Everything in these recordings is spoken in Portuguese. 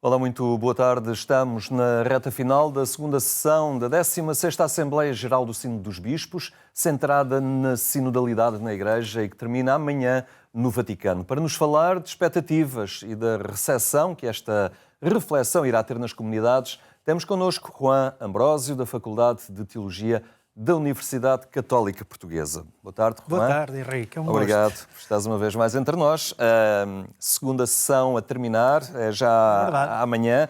Olá, muito boa tarde. Estamos na reta final da segunda sessão da 16ª Assembleia Geral do Sínodo dos Bispos, centrada na sinodalidade na Igreja e que termina amanhã no Vaticano. Para nos falar de expectativas e da recepção que esta reflexão irá ter nas comunidades, temos connosco Juan Ambrósio, da Faculdade de Teologia da Universidade Católica Portuguesa. Boa tarde, Juan. Boa tarde, Henrique. Obrigado por estás uma vez mais entre nós. Segunda sessão a terminar, é já amanhã.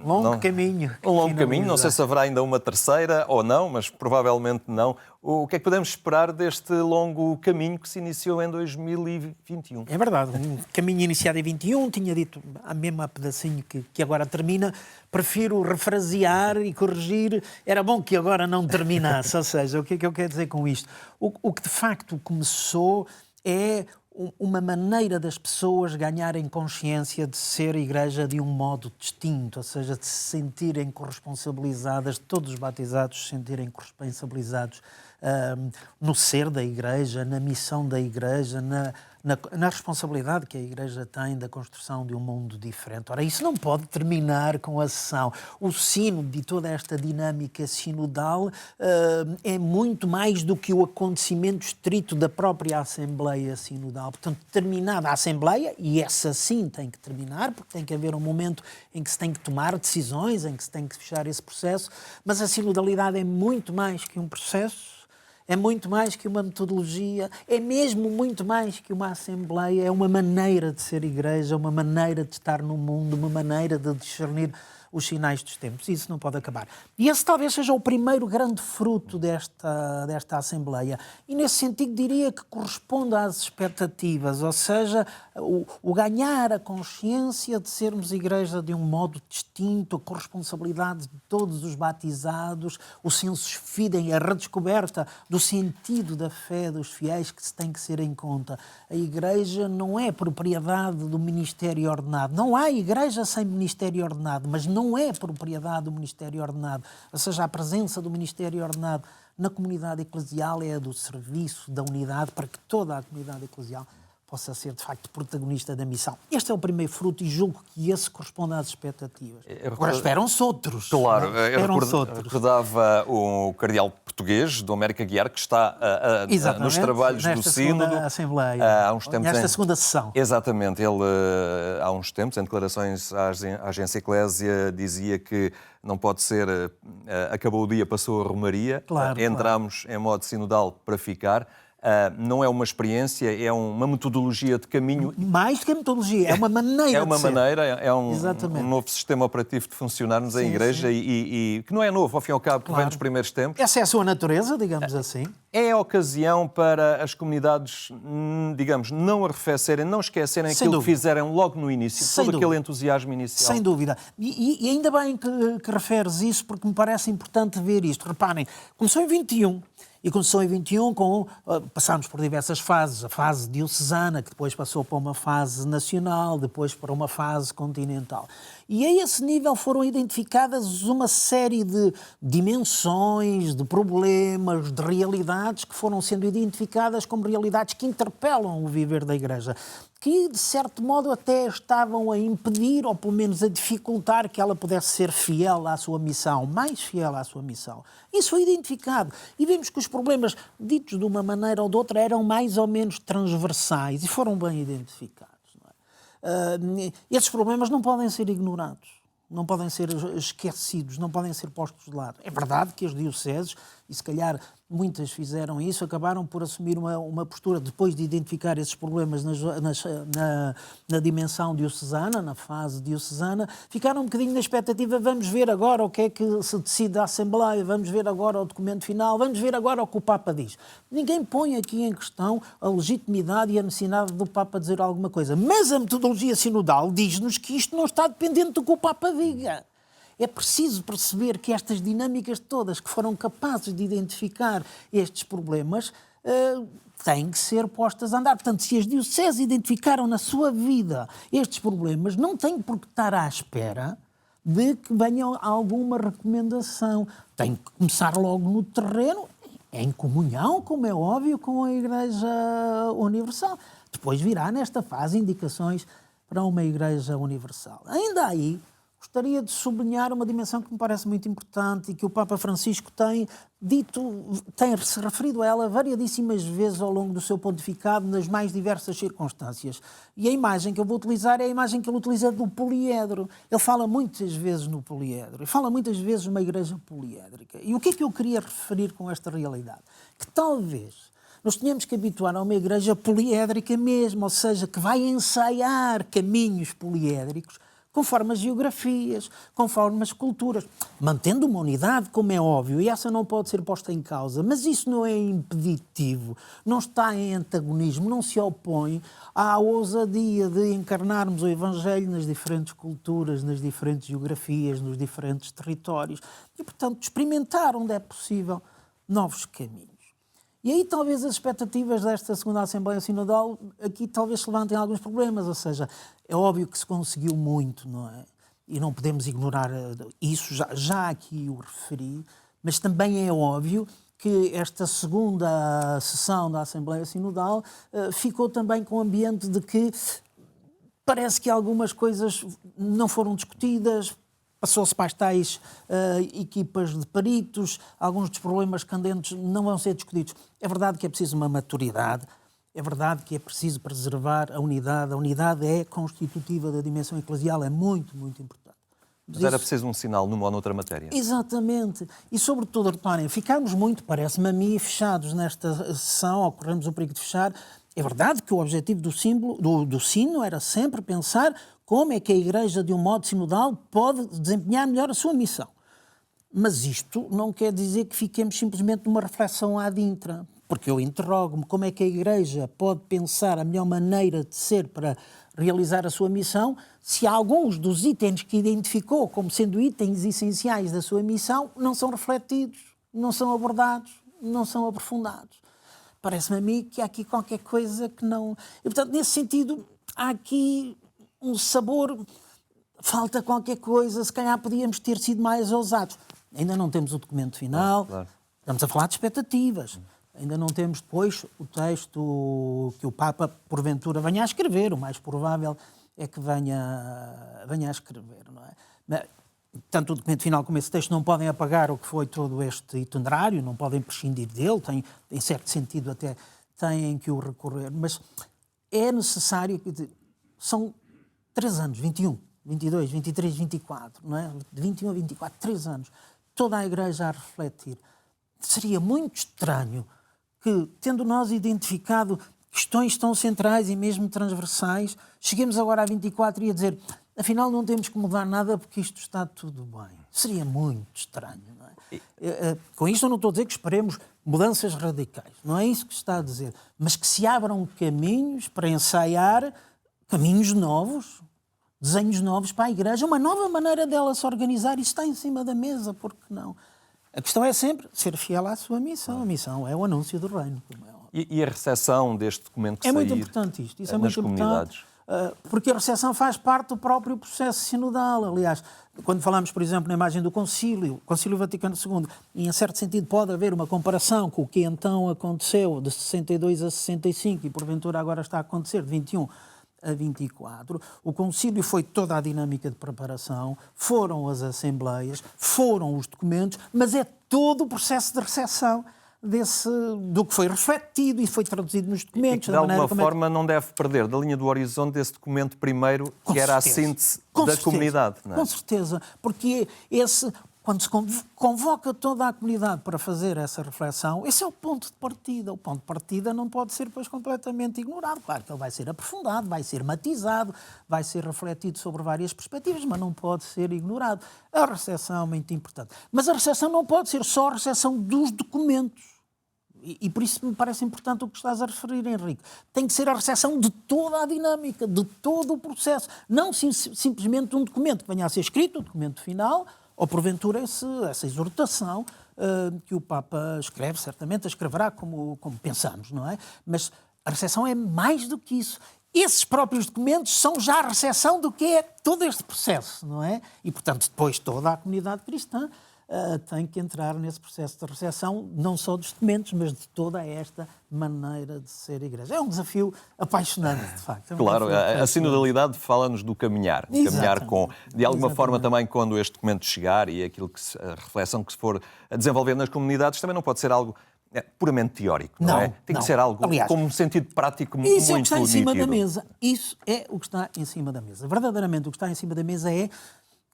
Longo caminho. Um longo caminho, não sei se haverá ainda uma terceira ou não, mas provavelmente não. O que é que podemos esperar deste longo caminho que se iniciou em 2021? É verdade, um caminho iniciado em 21, tinha dito a mesma pedacinho que agora termina. Prefiro refrasear e corrigir. Era bom que agora não terminasse, ou seja, o que é que eu quero dizer com isto? O que de facto começou é uma maneira das pessoas ganharem consciência de ser igreja de um modo distinto, ou seja, de se sentirem corresponsabilizadas, todos os batizados se sentirem corresponsabilizados no ser da igreja, na missão da igreja, na responsabilidade que a igreja tem da construção de um mundo diferente. Ora, isso não pode terminar com a sessão. O sínodo e toda esta dinâmica sinodal é muito mais do que o acontecimento estrito da própria Assembleia Sinodal. Portanto, terminada a Assembleia, e essa sim tem que terminar, porque tem que haver um momento em que se tem que tomar decisões, em que se tem que fechar esse processo, mas a sinodalidade é muito mais que um processo, é muito mais que uma metodologia, é mesmo muito mais que uma assembleia, é uma maneira de ser igreja, uma maneira de estar no mundo, uma maneira de discernir os sinais dos tempos. Isso não pode acabar. E esse talvez seja o primeiro grande fruto desta Assembleia. E nesse sentido diria que corresponde às expectativas, ou seja, o ganhar a consciência de sermos igreja de um modo distinto, a corresponsabilidade de todos os batizados, o sensus fidei, a redescoberta do sentido da fé dos fiéis que se tem que ser em conta. A igreja não é propriedade do ministério ordenado. Não há igreja sem ministério ordenado, mas não é propriedade do ministério ordenado. Ou seja, a presença do ministério ordenado na comunidade eclesial é a do serviço, da unidade, para que toda a comunidade eclesial possa ser, de facto, protagonista da missão. Este é o primeiro fruto e julgo que esse corresponde às expectativas. Agora esperam-se outros. Claro, recordava o cardeal português, Dom Américo Aguiar, que está nos trabalhos do Sínodo. Assembleia, há uns tempos, nesta segunda sessão. Exatamente. Ele, há uns tempos, em declarações à agência Eclésia, dizia que não pode ser, acabou o dia, passou a romaria, entramos em modo sinodal para ficar. Não é uma experiência, é uma metodologia de caminho. Mais do que a metodologia, é uma maneira é uma maneira, é um novo sistema operativo de funcionarmos em igreja e que não é novo, ao fim e ao cabo, que vem dos primeiros tempos. Essa é a sua natureza, digamos assim. É a ocasião para as comunidades, digamos, não arrefecerem, não esquecerem aquilo que fizeram logo no início, todo aquele entusiasmo inicial. Sem dúvida. E ainda bem que referes isso, porque me parece importante ver isto. Reparem, começou em 21. E começou em 21 passámos por diversas fases. A fase diocesana, que depois passou para uma fase nacional, depois para uma fase continental. E a esse nível foram identificadas uma série de dimensões, de problemas, de realidades que foram sendo identificadas como realidades que interpelam o viver da Igreja, que, de certo modo, até estavam a impedir, ou pelo menos a dificultar, que ela pudesse ser fiel à sua missão, mais fiel à sua missão. Isso foi identificado. E vimos que os problemas, ditos de uma maneira ou de outra, eram mais ou menos transversais e foram bem identificados. Esses problemas não podem ser ignorados, não podem ser esquecidos, não podem ser postos de lado. É verdade que as dioceses, e se calhar muitas fizeram isso, acabaram por assumir uma postura, depois de identificar esses problemas na dimensão diocesana, na fase diocesana, ficaram um bocadinho na expectativa, vamos ver agora o que é que se decide da Assembleia, vamos ver agora o documento final, vamos ver agora o que o Papa diz. Ninguém põe aqui em questão a legitimidade e a necessidade do Papa dizer alguma coisa, mas a metodologia sinodal diz-nos que isto não está dependente do que o Papa diga. É preciso perceber que estas dinâmicas todas que foram capazes de identificar estes problemas têm que ser postas a andar. Portanto, se as dioceses identificaram na sua vida estes problemas, não têm por que estar à espera de que venha alguma recomendação. Tem que começar logo no terreno, em comunhão, como é óbvio, com a Igreja Universal. Depois virá, nesta fase, indicações para uma Igreja universal. Ainda aí, gostaria de sublinhar uma dimensão que me parece muito importante e que o Papa Francisco tem se referido a ela variadíssimas vezes ao longo do seu pontificado nas mais diversas circunstâncias. E a imagem que eu vou utilizar é a imagem que ele utiliza do poliedro. Ele fala muitas vezes no poliedro e fala muitas vezes numa igreja poliédrica. E o que é que eu queria referir com esta realidade? Que talvez nós tenhamos que habituar a uma igreja poliédrica mesmo, ou seja, que vai ensaiar caminhos poliédricos conforme as geografias, conforme as culturas, mantendo uma unidade, como é óbvio, e essa não pode ser posta em causa, mas isso não é impeditivo, não está em antagonismo, não se opõe à ousadia de encarnarmos o Evangelho nas diferentes culturas, nas diferentes geografias, nos diferentes territórios, e, portanto, experimentar onde é possível novos caminhos. E aí talvez as expectativas desta segunda Assembleia Sinodal aqui talvez se levantem alguns problemas, ou seja, é óbvio que se conseguiu muito, não é? E não podemos ignorar isso, já aqui o referi, mas também é óbvio que esta segunda sessão da Assembleia Sinodal ficou também com o ambiente de que parece que algumas coisas não foram discutidas. Passou-se para as tais equipas de peritos, alguns dos problemas candentes não vão ser discutidos. É verdade que é preciso uma maturidade, é verdade que é preciso preservar a unidade é constitutiva da dimensão eclesial, é muito, muito importante. Mas era preciso um sinal numa ou noutra matéria. Exatamente. E, sobretudo, reparem, ficámos muito, parece-me a mim, fechados nesta sessão, ou corremos o perigo de fechar. É verdade que o objetivo do sino era sempre pensar como é que a Igreja, de um modo sinodal, pode desempenhar melhor a sua missão. Mas isto não quer dizer que fiquemos simplesmente numa reflexão ad intra, porque eu interrogo-me como é que a Igreja pode pensar a melhor maneira de ser para realizar a sua missão se alguns dos itens que identificou como sendo itens essenciais da sua missão não são refletidos, não são abordados, não são aprofundados. Parece-me a mim que há aqui qualquer coisa que não... E, portanto, nesse sentido, há aqui um sabor, falta qualquer coisa, se calhar podíamos ter sido mais ousados. Ainda não temos o documento final, claro. Estamos a falar de expectativas. Ainda não temos depois o texto que o Papa, porventura, venha a escrever. O mais provável é que venha a escrever, não é? Tanto o documento final como esse texto não podem apagar o que foi todo este itinerário, não podem prescindir dele, em certo sentido até têm que o recorrer, mas é necessário, são 3 anos, 21, 22, 23, 24, não é? De 21 a 24, 3 anos, toda a Igreja a refletir. Seria muito estranho que, tendo nós identificado questões tão centrais e mesmo transversais, cheguemos agora a 24 e a dizer, afinal não temos que mudar nada porque isto está tudo bem. Seria muito estranho, não é? Com isto eu não estou a dizer que esperemos mudanças radicais, não é isso que está a dizer, mas que se abram caminhos para ensaiar caminhos novos, desenhos novos para a Igreja, uma nova maneira dela se organizar, e está em cima da mesa, por que não? A questão é sempre ser fiel à sua missão. A missão é o anúncio do reino. Como é óbvio. E a recepção deste documento que é muito importante isto. Isso é muito comunidades. Importante, porque a recepção faz parte do próprio processo sinodal. Aliás, quando falamos, por exemplo, na imagem do Concílio Vaticano II, e em certo sentido pode haver uma comparação com o que então aconteceu de 62 a 65 e porventura agora está a acontecer de 21 a 24, o concílio foi toda a dinâmica de preparação, foram as assembleias, foram os documentos, mas é todo o processo de recepção do que foi refletido e foi traduzido nos documentos. E que, de alguma forma, não deve perder da linha do horizonte esse documento primeiro, que era a síntese da comunidade. Não é? Com certeza, porque quando se convoca toda a comunidade para fazer essa reflexão, esse é o ponto de partida. O ponto de partida não pode ser, depois, completamente ignorado. Claro que ele vai ser aprofundado, vai ser matizado, vai ser refletido sobre várias perspectivas, mas não pode ser ignorado. A recepção é muito importante. Mas a recepção não pode ser só a recepção dos documentos. E por isso me parece importante o que estás a referir, Henrique. Tem que ser a recepção de toda a dinâmica, de todo o processo. Não simplesmente um documento que venha a ser escrito, o documento final, ou porventura essa exortação que o Papa escreve, certamente a escreverá como pensamos, não é? Mas a recepção é mais do que isso. Esses próprios documentos são já a recepção do que é todo este processo, não é? E, portanto, depois toda a comunidade cristã tem que entrar nesse processo de recepção, não só dos tementes, mas de toda esta maneira de ser igreja. É um desafio apaixonante, de facto. Claro, a sinodalidade fala-nos do caminhar. Caminhar com, de alguma forma também, quando este documento chegar e a reflexão que se for a desenvolver nas comunidades, também não pode ser algo puramente teórico, não é? Tem que ser algo com um sentido prático muito nítido. Isso é o que está em cima da mesa. Isso é o que está em cima da mesa. Verdadeiramente, o que está em cima da mesa é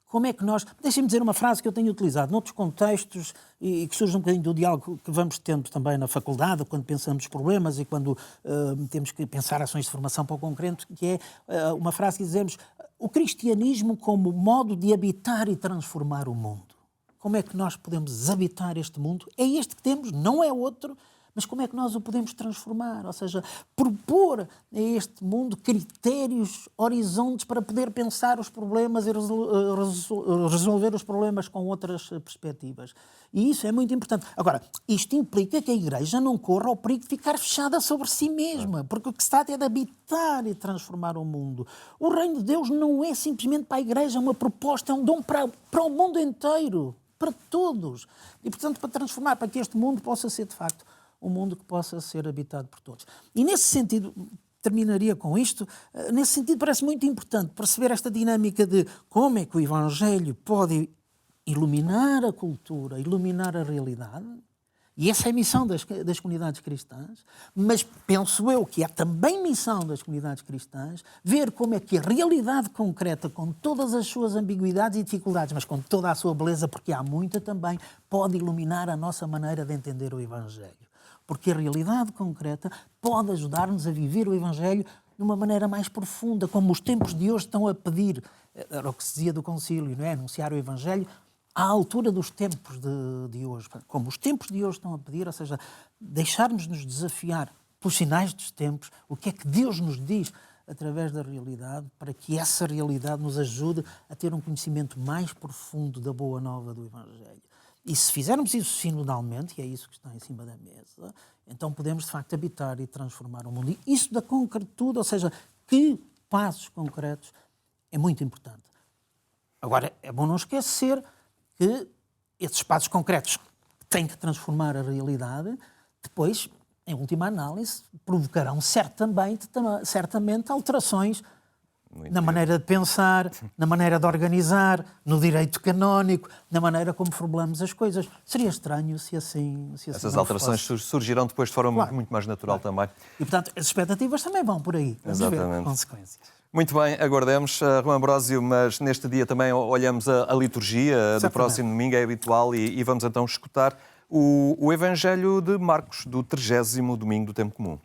como é que nós... Deixem-me dizer uma frase que eu tenho utilizado noutros contextos e que surge um bocadinho do diálogo que vamos tendo também na faculdade, quando pensamos problemas e quando temos que pensar ações de formação para o concreto, que é uma frase que dizemos: o cristianismo como modo de habitar e transformar o mundo. Como é que nós podemos habitar este mundo? É este que temos, não é outro, mas como é que nós o podemos transformar? Ou seja, propor a este mundo critérios, horizontes para poder pensar os problemas e resolver os problemas com outras perspectivas. E isso é muito importante. Agora, isto implica que a Igreja não corra o perigo de ficar fechada sobre si mesma, porque o que se trata é de habitar e transformar o mundo. O reino de Deus não é simplesmente para a Igreja uma proposta, é um dom para o mundo inteiro, para todos. E, portanto, para transformar, para que este mundo possa ser, de facto, um mundo que possa ser habitado por todos. E nesse sentido, terminaria com isto, nesse sentido parece muito importante perceber esta dinâmica de como é que o Evangelho pode iluminar a cultura, iluminar a realidade, e essa é a missão das comunidades cristãs, mas penso eu que é também missão das comunidades cristãs ver como é que a realidade concreta, com todas as suas ambiguidades e dificuldades, mas com toda a sua beleza, porque há muita também, pode iluminar a nossa maneira de entender o Evangelho. Porque a realidade concreta pode ajudar-nos a viver o Evangelho de uma maneira mais profunda, como os tempos de hoje estão a pedir. Era o que se dizia do concílio, não é? Anunciar o Evangelho à altura dos tempos de hoje. Como os tempos de hoje estão a pedir, ou seja, deixarmos-nos desafiar pelos sinais dos tempos, o que é que Deus nos diz através da realidade, para que essa realidade nos ajude a ter um conhecimento mais profundo da boa nova do Evangelho. E se fizermos isso sinodalmente, e é isso que está em cima da mesa, então podemos, de facto, habitar e transformar o mundo. E isso da concretude, ou seja, que passos concretos, é muito importante. Agora, é bom não esquecer que esses passos concretos têm que transformar a realidade, depois, em última análise, provocarão certamente alterações na maneira de pensar, na maneira de organizar, no direito canónico, na maneira como formulamos as coisas. Seria estranho se assim essas alterações surgirão depois de forma muito mais natural também. E, portanto, as expectativas também vão por aí. Vamos ver consequências. Muito bem, aguardemos, Rui Ambrósio, mas neste dia também olhamos a liturgia do próximo domingo, é habitual, e vamos então escutar o Evangelho de Marcos, do 30º domingo do Tempo Comum.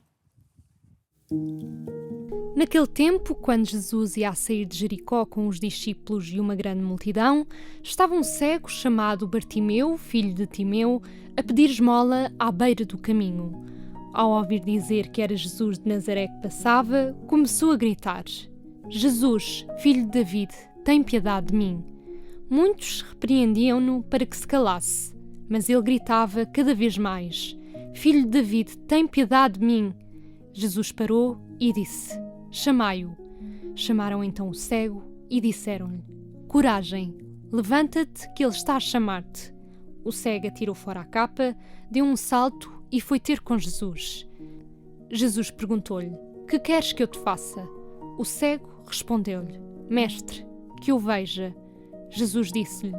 Naquele tempo, quando Jesus ia a sair de Jericó com os discípulos e uma grande multidão, estava um cego chamado Bartimeu, filho de Timeu, a pedir esmola à beira do caminho. Ao ouvir dizer que era Jesus de Nazaré que passava, começou a gritar: Jesus, filho de David, tem piedade de mim. Muitos repreendiam-no para que se calasse, mas ele gritava cada vez mais: Filho de David, tem piedade de mim. Jesus parou e disse: Chamai-o. Chamaram então o cego e disseram-lhe: Coragem, levanta-te que ele está a chamar-te. O cego atirou fora a capa, deu um salto e foi ter com Jesus. Jesus perguntou-lhe: Que queres que eu te faça? O cego respondeu-lhe: Mestre, que eu veja. Jesus disse-lhe: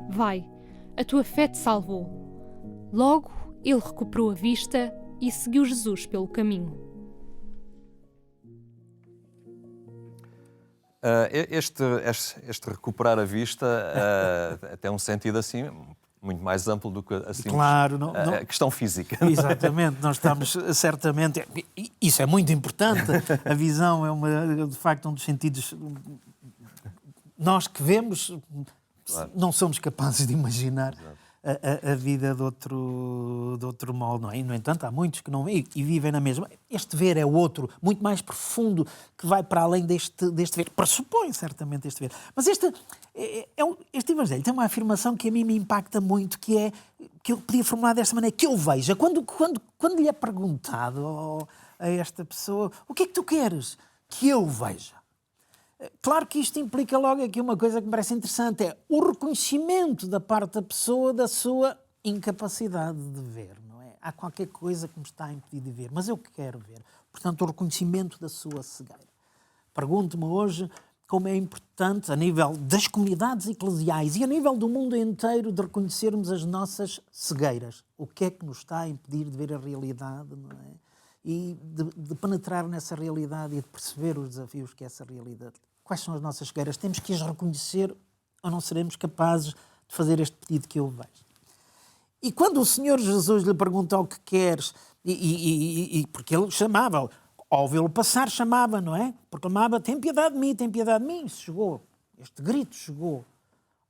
Vai, a tua fé te salvou. Logo ele recuperou a vista e seguiu Jesus pelo caminho. Este recuperar a vista tem um sentido assim muito mais amplo do que assim a questão física. Exatamente, nós estamos certamente... Isso é muito importante, a visão é de facto um dos sentidos... Nós que vemos, não somos capazes de imaginar a vida de outro modo, não é? No entanto, há muitos que não veem e vivem na mesma. Este ver é outro, muito mais profundo, que vai para além deste ver. Pressupõe certamente este ver. Mas este Evangelho tem uma afirmação que a mim me impacta muito, que eu podia formular desta maneira, que eu veja. Quando lhe é perguntado a esta pessoa: o que é que tu queres que eu veja? Claro que isto implica logo aqui uma coisa que me parece interessante, é o reconhecimento da parte da pessoa da sua incapacidade de ver, não é? Há qualquer coisa que me está a impedir de ver, mas eu quero ver. Portanto, o reconhecimento da sua cegueira. Pergunto-me hoje como é importante, a nível das comunidades eclesiais e a nível do mundo inteiro, de reconhecermos as nossas cegueiras. O que é que nos está a impedir de ver a realidade, não é? E de penetrar nessa realidade e de perceber os desafios que essa realidade... Quais são as nossas cegueiras? Temos que as reconhecer ou não seremos capazes de fazer este pedido que eu vejo. E quando o Senhor Jesus lhe pergunta o que queres, porque ele chamava, ao ouvi-lo passar, chamava, não é? Proclamava, tem piedade de mim, tem piedade de mim. Este grito chegou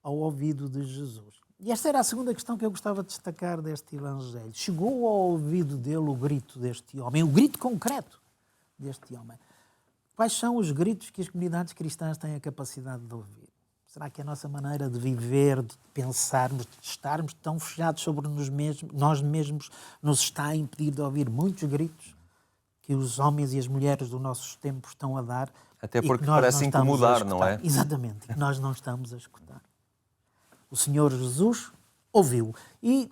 ao ouvido de Jesus. E esta era a segunda questão que eu gostava de destacar deste Evangelho. Chegou ao ouvido dele o grito deste homem, o grito concreto deste homem. Quais são os gritos que as comunidades cristãs têm a capacidade de ouvir? Será que a nossa maneira de viver, de pensarmos, de estarmos tão fechados sobre nós mesmos, nos está a impedir de ouvir muitos gritos que os homens e as mulheres dos nossos tempos estão a dar? Até porque parece incomodar, não é? Exatamente, que nós não estamos a escutar. O Senhor Jesus ouviu e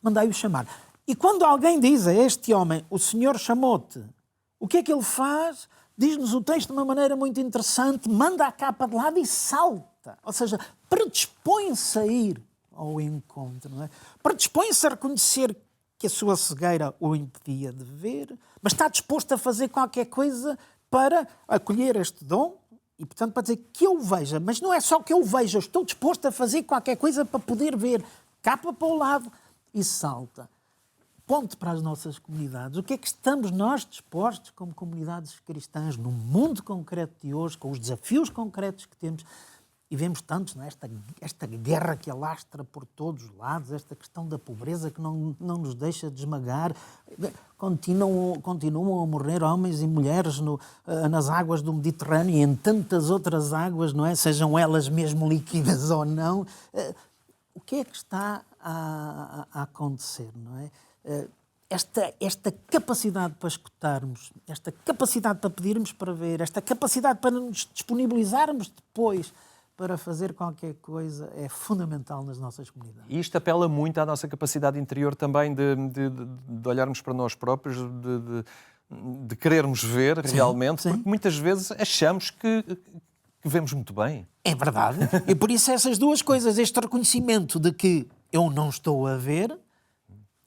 mandai-o chamar. E quando alguém diz a este homem, o Senhor chamou-te, o que é que ele faz? Diz-nos o texto de uma maneira muito interessante, manda a capa de lado e salta. Ou seja, predispõe-se a ir ao encontro, não é? Predispõe-se a reconhecer que a sua cegueira o impedia de ver, mas está disposto a fazer qualquer coisa para acolher este dom e, portanto, para dizer que eu veja. Mas não é só que eu veja, eu estou disposto a fazer qualquer coisa para poder ver. Capa para o lado e salta. Ponte para as nossas comunidades. O que é que estamos nós dispostos, como comunidades cristãs, no mundo concreto de hoje, com os desafios concretos que temos, e vemos tantos, não é? Esta guerra que alastra por todos os lados, esta questão da pobreza que não nos deixa de esmagar, continuam a morrer homens e mulheres nas águas do Mediterrâneo e em tantas outras águas, não é? Sejam elas mesmo líquidas ou não. O que é que está a acontecer, não é? Esta capacidade para escutarmos, esta capacidade para pedirmos para ver, esta capacidade para nos disponibilizarmos depois para fazer qualquer coisa é fundamental nas nossas comunidades. E isto apela muito à nossa capacidade interior também de olharmos para nós próprios, de querermos ver realmente, sim. Porque muitas vezes achamos que vemos muito bem. É verdade. E por isso essas duas coisas, este reconhecimento de que eu não estou a ver,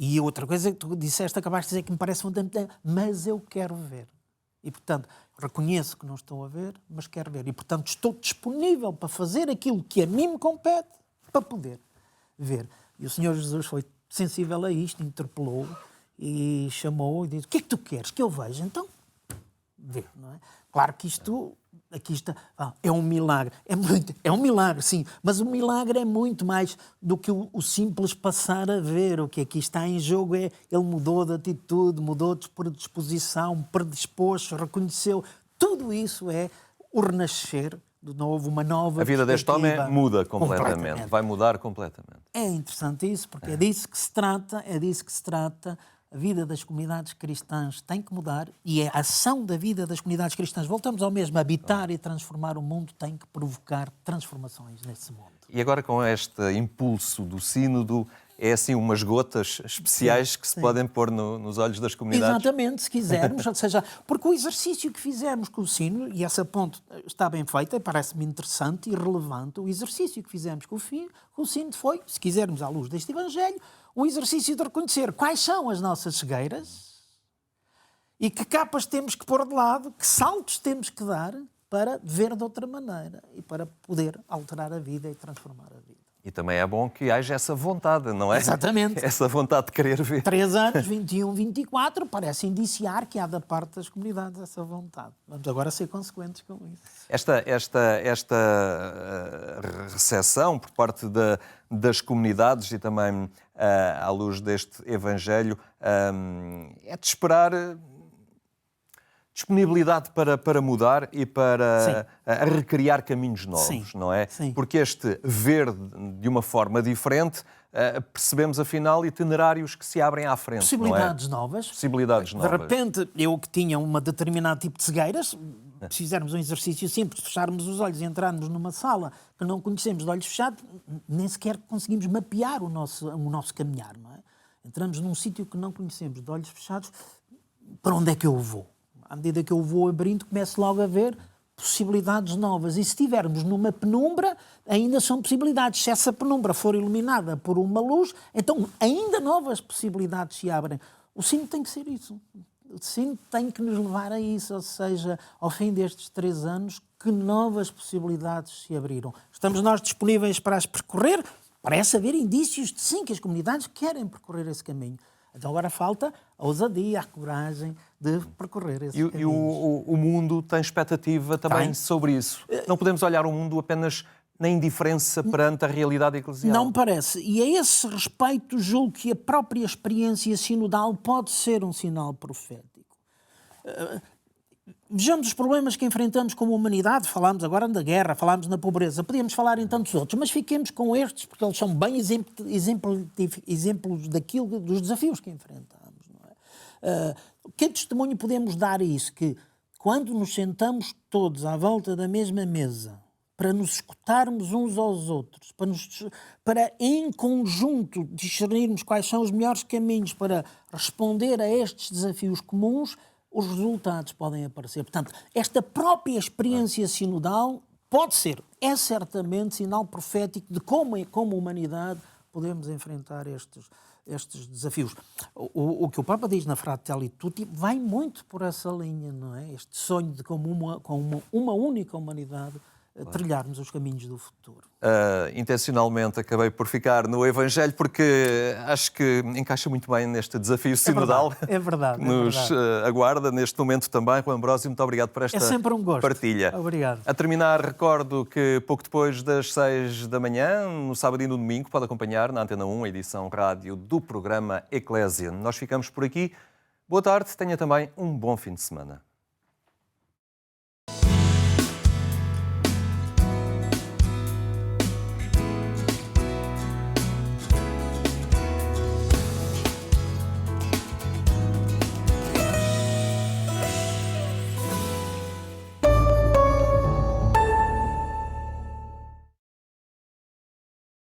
e outra coisa que tu disseste, acabaste de dizer que me parece fundamental, mas eu quero ver. E, portanto, reconheço que não estou a ver, mas quero ver. E, portanto, estou disponível para fazer aquilo que a mim me compete para poder ver. E o Senhor Jesus foi sensível a isto, interpelou e chamou e disse, o que é que tu queres que eu veja? Então, vê, não é? Claro que isto, aqui está, é um milagre. É um milagre, sim, mas o milagre é muito mais do que o simples passar a ver. O que aqui está em jogo é, ele mudou de atitude, mudou de predisposição, predispôs-se, reconheceu. Tudo isso é o renascer de novo, uma nova A vida deste homem perspectiva. muda completamente, vai mudar completamente. É interessante isso, porque é disso que se trata, A vida das comunidades cristãs tem que mudar e a ação da vida das comunidades cristãs, voltamos ao mesmo, habitar e transformar o mundo, tem que provocar transformações nesse mundo. E agora com este impulso do sínodo, é assim umas gotas especiais que se podem pôr nos olhos das comunidades? Exatamente, se quisermos, ou seja, porque o exercício que fizemos com o sínodo, e essa ponte está bem feita, parece-me interessante e relevante, o exercício que fizemos com o sínodo foi, se quisermos à luz deste Evangelho, um exercício de reconhecer quais são as nossas cegueiras e que capas temos que pôr de lado, que saltos temos que dar para ver de outra maneira e para poder alterar a vida e transformar a vida. E também é bom que haja essa vontade, não é? Exatamente. Essa vontade de querer ver. 3 anos, 21, 24, parece indiciar que há da parte das comunidades essa vontade. Vamos agora ser consequentes com isso. Esta recepção por parte das comunidades e também à luz deste Evangelho é de esperar disponibilidade para mudar e para recriar caminhos novos, Sim. não é? Sim. Porque este ver de uma forma diferente percebemos, afinal, itinerários que se abrem à frente, Possibilidades não é? novas. Possibilidades novas. De repente, eu que tinha um determinado tipo de cegueiras, se fizermos um exercício simples, fecharmos os olhos e entrarmos numa sala que não conhecemos de olhos fechados, nem sequer conseguimos mapear o nosso caminhar, não é? Entramos num sítio que não conhecemos de olhos fechados, para onde é que eu vou? À medida que eu vou abrindo, começo logo a ver possibilidades novas. E se estivermos numa penumbra, ainda são possibilidades. Se essa penumbra for iluminada por uma luz, então ainda novas possibilidades se abrem. O sino tem que ser isso. O sino tem que nos levar a isso, ou seja, ao fim destes 3 anos, que novas possibilidades se abriram. Estamos nós disponíveis para as percorrer? Parece haver indícios de sim, que as comunidades querem percorrer esse caminho. Então agora falta a ousadia, a coragem de percorrer esse caminho. E o mundo tem expectativa também sobre isso. Não podemos olhar o mundo apenas na indiferença perante a realidade eclesial. Não me parece. E a esse respeito julgo que a própria experiência sinodal pode ser um sinal profético. Vejamos os problemas que enfrentamos como humanidade. Falámos agora da guerra, falámos na pobreza. Podíamos falar em tantos outros, mas fiquemos com estes, porque eles são bem exemplos dos desafios que enfrentamos. Não é? Que testemunho podemos dar a isso? Que quando nos sentamos todos à volta da mesma mesa, para nos escutarmos uns aos outros, para em conjunto discernirmos quais são os melhores caminhos para responder a estes desafios comuns, os resultados podem aparecer. Portanto, esta própria experiência sinodal é certamente sinal profético de como humanidade podemos enfrentar estes desafios. O que o Papa diz na Fratelli Tutti vai muito por essa linha, não é? Este sonho de como uma única humanidade trilharmos os caminhos do futuro. Intencionalmente acabei por ficar no Evangelho porque acho que encaixa muito bem neste desafio sinodal. É verdade. Que nos aguarda neste momento também. Juan Ambrósio, muito obrigado por esta É sempre um gosto. Partilha. Obrigado. A terminar, recordo que pouco depois das 6 da manhã, no sábado e no domingo, pode acompanhar na Antena 1 a edição rádio do programa Eclésia. Nós ficamos por aqui. Boa tarde, tenha também um bom fim de semana.